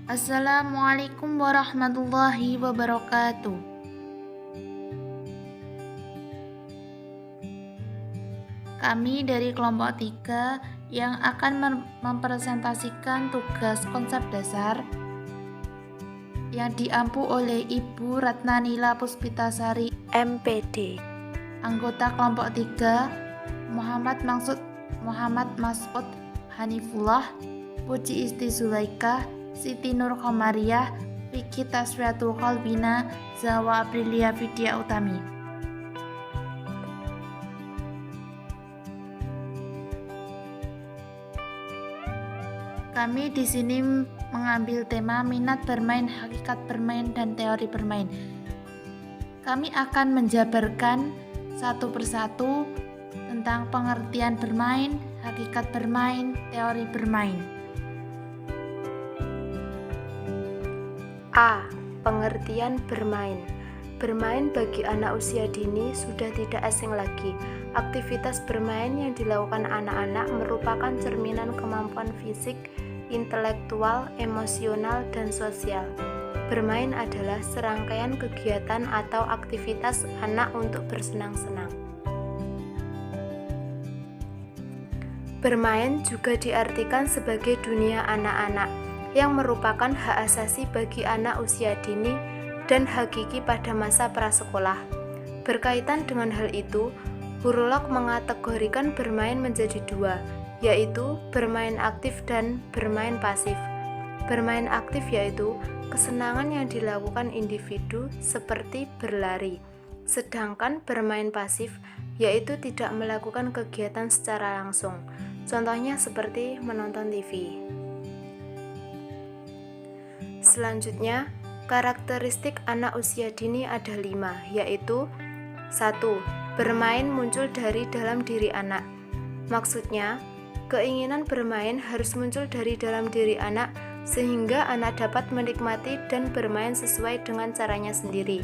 Assalamualaikum warahmatullahi wabarakatuh. Kami dari kelompok 3 yang akan mempresentasikan tugas konsep dasar yang diampu oleh Ibu Ratnanila Puspitasari, MPD. Anggota kelompok 3 Muhammad Mas'ud Hanifullah, Puji Isti Zulaika, Siti Nur Komariah, Vicky Taswiatul Qalbina, Zawa Aprilia Vidya Utami. Kami di sini mengambil tema minat bermain, hakikat bermain, dan teori bermain. Kami akan menjabarkan satu persatu tentang pengertian bermain, hakikat bermain, teori bermain. A. Pengertian bermain. Bermain bagi anak usia dini sudah tidak asing lagi. Aktivitas bermain yang dilakukan anak-anak merupakan cerminan kemampuan fisik, intelektual, emosional, dan sosial. Bermain adalah serangkaian kegiatan atau aktivitas anak untuk bersenang-senang. Bermain juga diartikan sebagai dunia anak-anak, yang merupakan hak asasi bagi anak usia dini dan hakiki pada masa prasekolah. Berkaitan dengan hal itu, Hurulok mengategorikan bermain menjadi dua, yaitu bermain aktif dan bermain pasif. Bermain aktif yaitu kesenangan yang dilakukan individu seperti berlari, sedangkan bermain pasif yaitu tidak melakukan kegiatan secara langsung, contohnya seperti menonton TV. Selanjutnya, karakteristik anak usia dini ada 5, yaitu 1. Bermain muncul dari dalam diri anak. Maksudnya, keinginan bermain harus muncul dari dalam diri anak sehingga anak dapat menikmati dan bermain sesuai dengan caranya sendiri.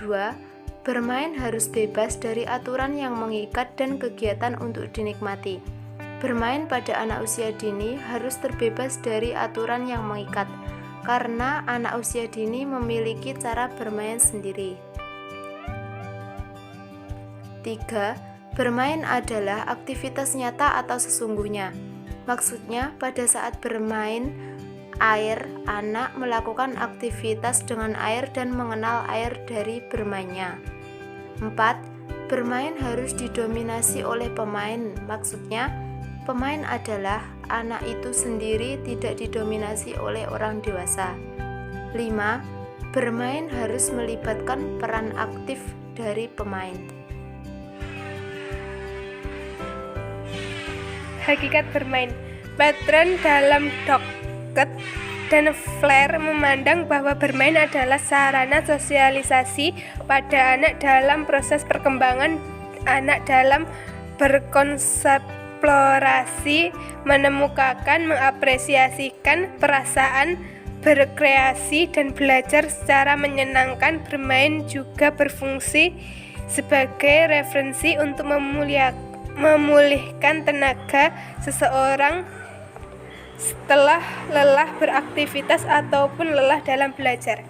2. Bermain harus bebas dari aturan yang mengikat dan kegiatan untuk dinikmati. Bermain pada anak usia dini harus terbebas dari aturan yang mengikat, karena anak usia dini memiliki cara bermain sendiri. 3. Bermain adalah aktivitas nyata atau sesungguhnya. Maksudnya, pada saat bermain air, anak melakukan aktivitas dengan air dan mengenal air dari bermainnya. 4. Bermain harus didominasi oleh pemain. Maksudnya, pemain adalah anak itu sendiri, tidak didominasi oleh orang dewasa. 5. Bermain harus melibatkan peran aktif dari pemain. Hakikat bermain. Patron dalam Dockett dan Flair memandang bahwa bermain adalah sarana sosialisasi pada anak dalam proses perkembangan anak dalam berkonseplorasi, menemukan, mengapresiasikan perasaan, berkreasi, dan belajar secara menyenangkan. Bermain juga berfungsi sebagai referensi untuk memulihkan tenaga seseorang setelah lelah beraktivitas ataupun lelah dalam belajar.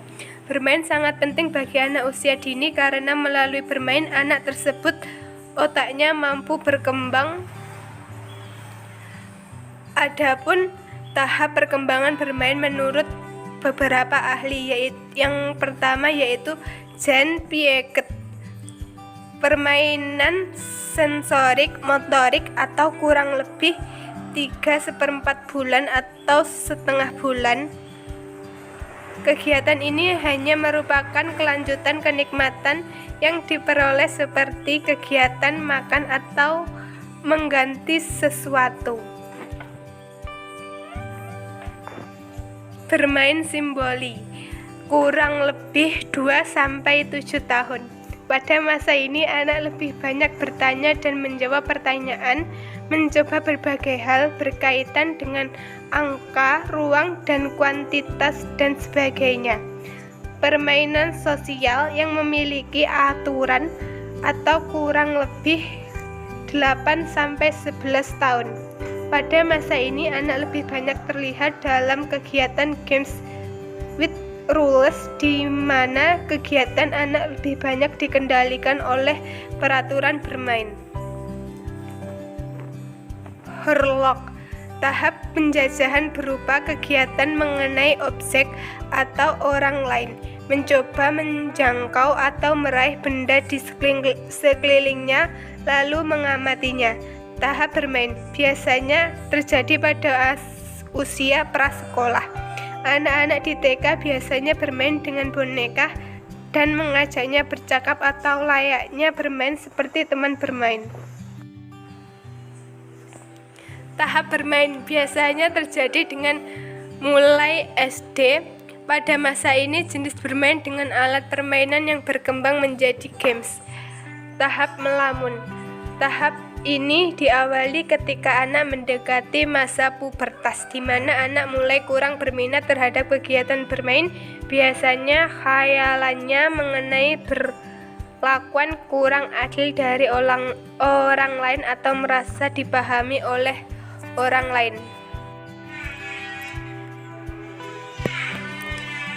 Bermain sangat penting bagi anak usia dini karena melalui bermain anak tersebut otaknya mampu berkembang. Adapun tahap perkembangan bermain menurut beberapa ahli, yang pertama yaitu Jan Piaget, permainan sensorik motorik atau kurang lebih 3/4 bulan atau setengah bulan. Kegiatan ini hanya merupakan kelanjutan kenikmatan yang diperoleh seperti kegiatan makan atau mengganti sesuatu. Bermain simboli kurang lebih 2-7 tahun. Pada masa ini anak lebih banyak bertanya dan menjawab pertanyaan, mencoba berbagai hal berkaitan dengan angka, ruang, dan kuantitas, dan sebagainya. Permainan sosial yang memiliki aturan atau kurang lebih 8-11 tahun. Pada masa ini anak lebih banyak terlihat dalam kegiatan games with rules, di mana kegiatan anak lebih banyak dikendalikan oleh peraturan bermain. Herlock, tahap penjajahan berupa kegiatan mengenai objek atau orang lain, mencoba menjangkau atau meraih benda di sekelilingnya lalu mengamatinya. Tahap bermain biasanya terjadi pada usia prasekolah. Anak-anak di TK biasanya bermain dengan boneka dan mengajaknya bercakap atau layaknya bermain seperti teman bermain. Tahap bermain biasanya terjadi dengan mulai SD. Pada masa ini jenis bermain dengan alat permainan yang berkembang menjadi games. Tahap melamun. Tahap ini diawali ketika anak mendekati masa pubertas, di mana anak mulai kurang berminat terhadap kegiatan bermain. Biasanya khayalannya mengenai perlakuan kurang adil dari orang lain atau merasa dipahami oleh orang lain.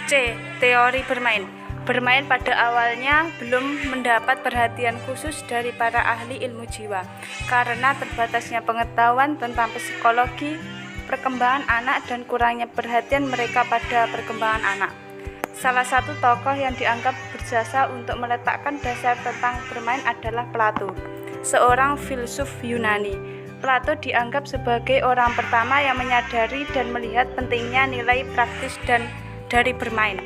C. Teori bermain. Bermain pada awalnya belum mendapat perhatian khusus dari para ahli ilmu jiwa karena terbatasnya pengetahuan tentang psikologi perkembangan anak dan kurangnya perhatian mereka pada perkembangan anak. Salah satu tokoh yang dianggap berjasa untuk meletakkan dasar tentang bermain adalah Plato, seorang filsuf Yunani. Plato dianggap sebagai orang pertama yang menyadari dan melihat pentingnya nilai praktis dan dari bermain.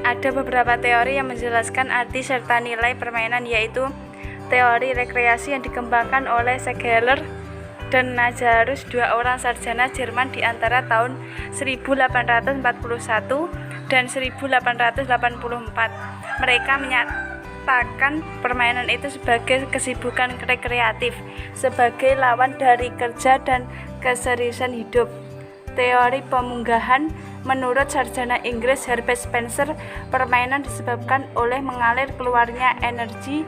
Ada beberapa teori yang menjelaskan arti serta nilai permainan, yaitu teori rekreasi yang dikembangkan oleh Segeler dan Nazarus, dua orang sarjana Jerman di antara tahun 1841 dan 1884. Mereka menyatakan permainan itu sebagai kesibukan rekreatif, sebagai lawan dari kerja dan keseriusan hidup. Teori pemunggahan, menurut sarjana Inggris Herbert Spencer, permainan disebabkan oleh mengalir keluarnya energi,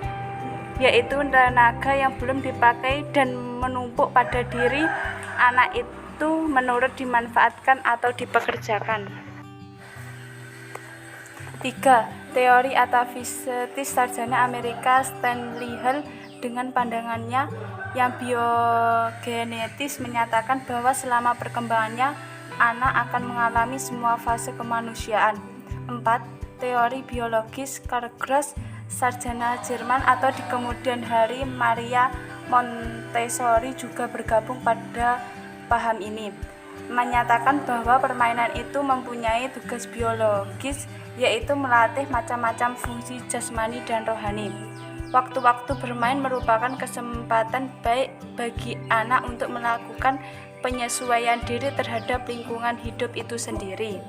yaitu tenaga yang belum dipakai dan menumpuk pada diri anak itu menurut dimanfaatkan atau dipekerjakan. 3. Teori atavistis sarjana Amerika Stanley Hall dengan pandangannya yang biogenetis menyatakan bahwa selama perkembangannya anak akan mengalami semua fase kemanusiaan. 4. Teori biologis Karl Gross, sarjana Jerman, atau di kemudian hari Maria Montessori juga bergabung pada paham ini, menyatakan bahwa permainan itu mempunyai tugas biologis, yaitu melatih macam-macam fungsi jasmani dan rohani. Waktu-waktu bermain merupakan kesempatan baik bagi anak untuk melakukan penyesuaian diri terhadap lingkungan hidup itu sendiri.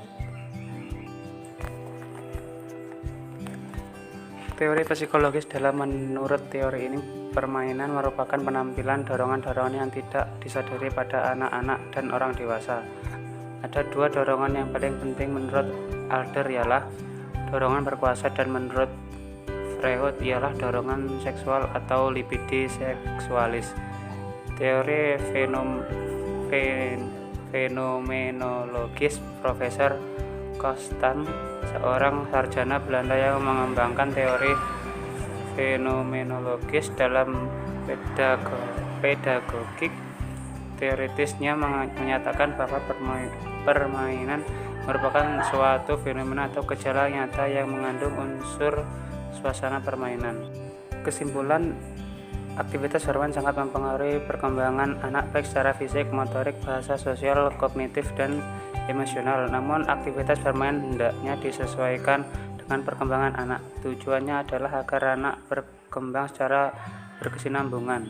Teori psikologis menurut teori ini, permainan merupakan penampilan dorongan-dorongan yang tidak disadari pada anak-anak dan orang dewasa. Ada dua dorongan yang paling penting menurut Adler, ialah dorongan berkuasa, dan menurut Freud ialah dorongan seksual atau libido seksualis. Teori fenomenologis Profesor Kostan, seorang sarjana Belanda yang mengembangkan teori fenomenologis dalam pedagogik teoritisnya, menyatakan bahwa permainan merupakan suatu fenomena atau gejala nyata yang mengandung unsur suasana permainan. Kesimpulan, aktivitas bermain sangat mempengaruhi perkembangan anak baik secara fisik, motorik, bahasa, sosial, kognitif, dan emosional. Namun aktivitas bermain hendaknya disesuaikan dengan perkembangan anak. Tujuannya adalah agar anak berkembang secara berkesinambungan.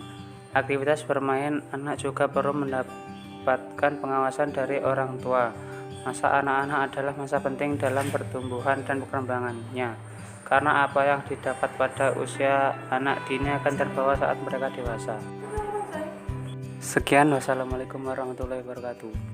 Aktivitas bermain anak juga perlu mendapatkan pengawasan dari orang tua. Masa anak-anak adalah masa penting dalam pertumbuhan dan perkembangannya, karena apa yang didapat pada usia anak dini akan terbawa saat mereka dewasa. Sekian, wassalamualaikum warahmatullahi wabarakatuh.